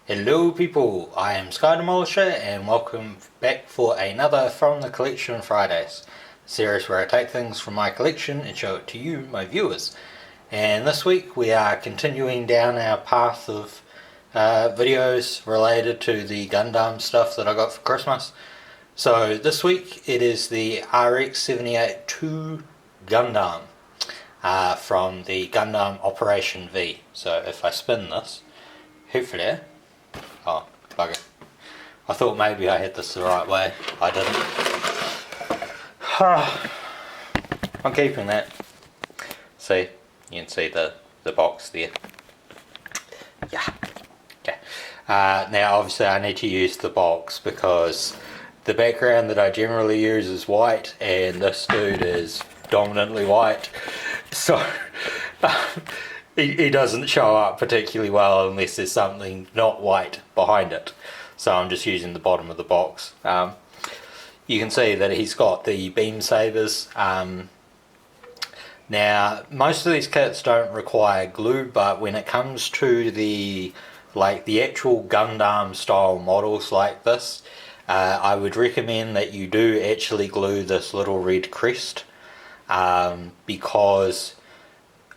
Hello people, I am Sky Demolisher and welcome back for another From the Collection Fridays, a series where I take things from my collection and show it to you, my viewers. And this week we are continuing down our path of videos related to the Gundam stuff that I got for Christmas. So this week it is the RX782 Gundam from the Gundam Operation V. So if I spin this, hopefully... Oh, bugger. I thought maybe I had this the right way. I didn't. I'm keeping that. See? You can see the box there. Yeah. Okay. Now obviously I need to use the box because the background that I generally use is white and this dude is dominantly white. So... He doesn't show up particularly well unless there's something not white behind it. So I'm just using the bottom of the box. You can see that he's got the beam sabers. Now most of these kits don't require glue, but when it comes to the actual Gundam style models like this, I would recommend that you do actually glue this little red crest, because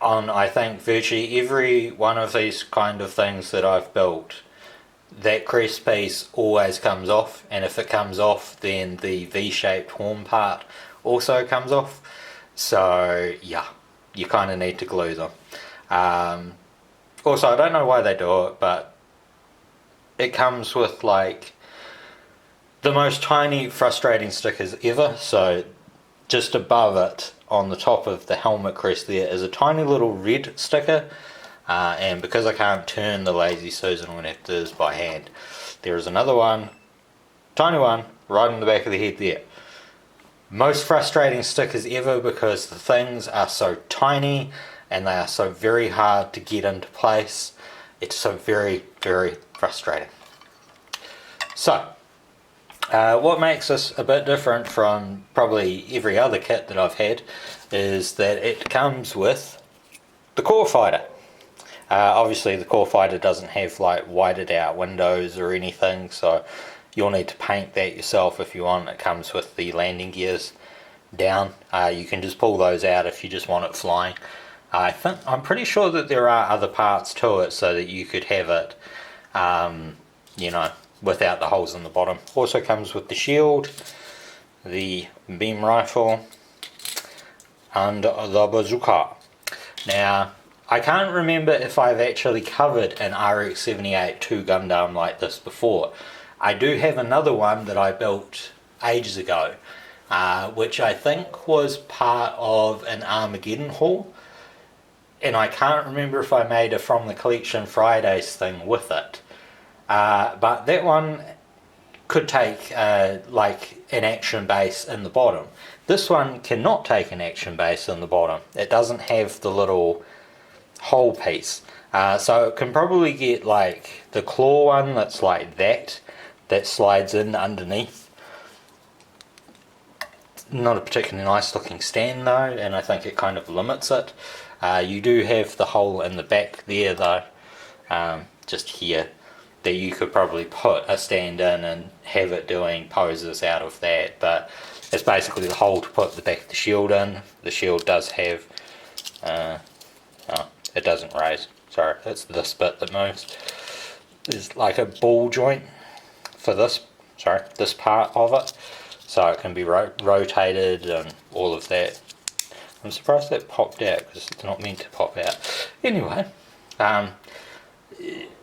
on I think virtually every one of these kind of things that I've built, that crest piece always comes off, and if it comes off then the V-shaped horn part also comes off. So yeah, you kind of need to glue them. Also I don't know why they do it, but it comes with like the most tiny frustrating stickers ever. So just above it, on the top of the helmet crest there, is a tiny little red sticker, and because I can't turn the Lazy Susan, I'm going to have to do this by hand. There is another one, tiny one, right on the back of the head there. Most frustrating stickers ever because the things are so tiny and they are so very hard to get into place. It's so very, very frustrating. So what makes this a bit different from probably every other kit that I've had is that it comes with the core fighter. Obviously the core fighter doesn't have like whited out windows or anything, so you'll need to paint that yourself if you want. It comes with the landing gears down. You can just pull those out if you just want it flying. I'm pretty sure that there are other parts to it so that you could have it, you know, without the holes in the bottom. Also comes with the shield, the beam rifle, and the bazooka. Now I can't remember if I've actually covered an RX782 Gundam like this before. I do have another one that I built ages ago, which I think was part of an Armageddon haul, and I can't remember if I made a From the Collection Fridays thing with it. But that one could take like an action base in the bottom. This one cannot take an action base in the bottom. It doesn't have the little hole piece. So it can probably get like the claw one that's like that slides in underneath. Not a particularly nice looking stand though, and I think it kind of limits it. You do have the hole in the back there though, just here, that you could probably put a stand in and have it doing poses out of that, but it's basically the hole to put the back of the shield in. The shield does have, oh, it doesn't raise, sorry, it's this bit that moves. There's like a ball joint for this, sorry, this part of it, so it can be rotated and all of that. I'm surprised that popped out because it's not meant to pop out. Anyway,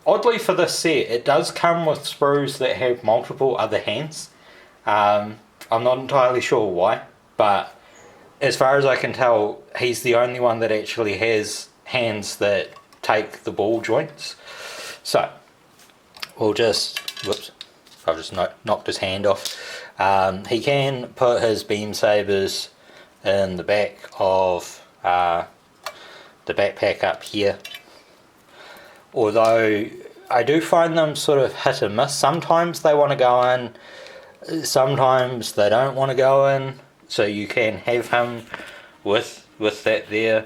oddly for this set, it does come with sprues that have multiple other hands. I'm not entirely sure why, but as far as I can tell, he's the only one that actually has hands that take the ball joints. So, we'll just, whoops, I've just knocked his hand off. He can put his beam sabers in the back of the backpack up here. Although I do find them sort of hit and miss. Sometimes they want to go in, sometimes they don't want to go in, so you can have him with that there.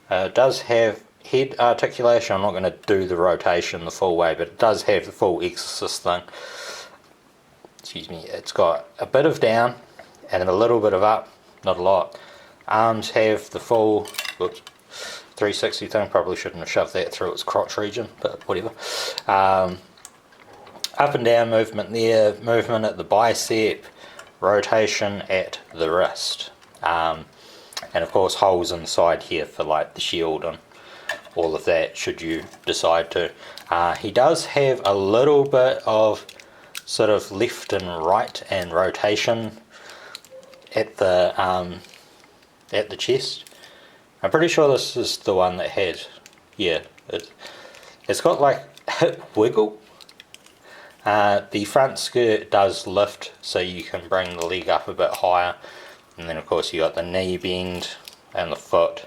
It does have head articulation. I'm not going to do the rotation the full way, but it does have the full Exorcist thing. Excuse me. It's got a bit of down and a little bit of up, not a lot. Arms have the full 360 thing. Probably shouldn't have shoved that through its crotch region, but whatever. Up and down movement there, movement at the bicep, rotation at the wrist. And of course holes inside here for like the shield and all of that should you decide to. He does have a little bit of sort of left and right and rotation at the chest. I'm pretty sure this is the one that had, yeah, it's got like hip wiggle. The front skirt does lift so you can bring the leg up a bit higher, and then of course you got the knee bend and the foot,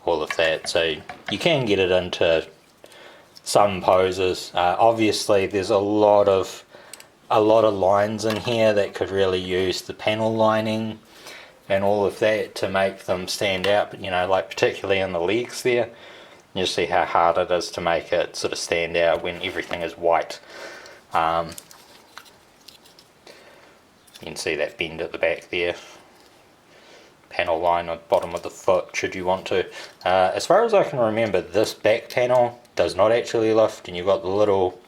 all of that, so you can get it into some poses. Obviously there's a lot of lines in here that could really use the panel lining and all of that to make them stand out, but you know, like particularly in the legs there, you see how hard it is to make it sort of stand out when everything is white. You can see that bend at the back there, panel line on the bottom of the foot should you want to. As far as I can remember, this back panel does not actually lift, and you've got the little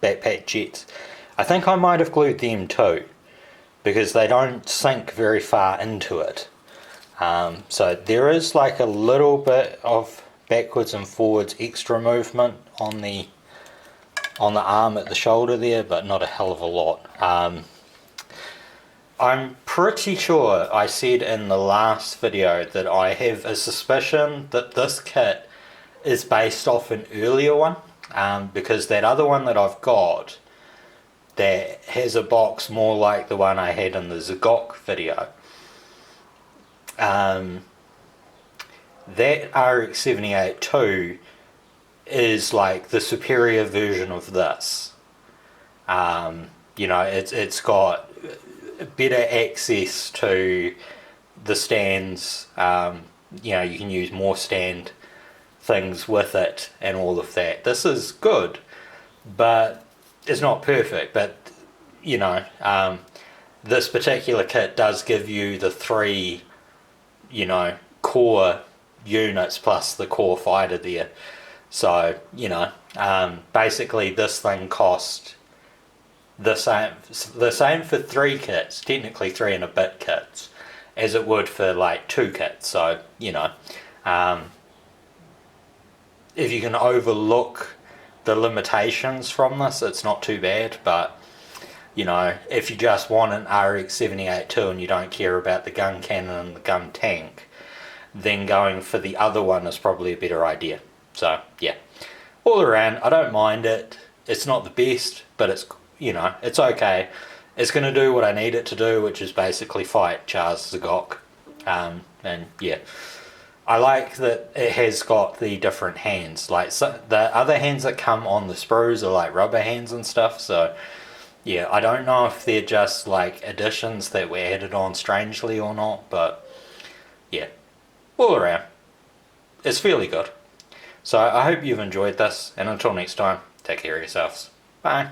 backpack jets. I think I might have glued them too, because they don't sink very far into it. So there is like a little bit of backwards and forwards extra movement on the arm at the shoulder there, but not a hell of a lot. I'm pretty sure I said in the last video that I have a suspicion that this kit is based off an earlier one, because that other one that I've got that has a box more like the one I had in the Zagok video, that RX782 is like the superior version of this. You know, it's got better access to the stands. You know, you can use more stand things with it and all of that. This is good, but it's not perfect. But you know, this particular kit does give you the 3, you know, core units plus the core fighter there. So you know, basically this thing cost the same for 3 kits, technically 3 and a bit kits, as it would for like 2 kits. So you know, if you can overlook the limitations from this, it's not too bad. But you know, if you just want an RX782 and you don't care about the gun cannon and the gun tank, then going for the other one is probably a better idea. So yeah, all around I don't mind it. It's not the best, but it's, you know, it's okay. It's going to do what I need it to do, which is basically fight Char's Zagok. And yeah, I like that it has got the different hands. Like the other hands that come on the sprues are like rubber hands and stuff, so yeah, I don't know if they're just like additions that were added on strangely or not, but yeah, all around it's fairly good. So I hope you've enjoyed this, and until next time, take care of yourselves. Bye.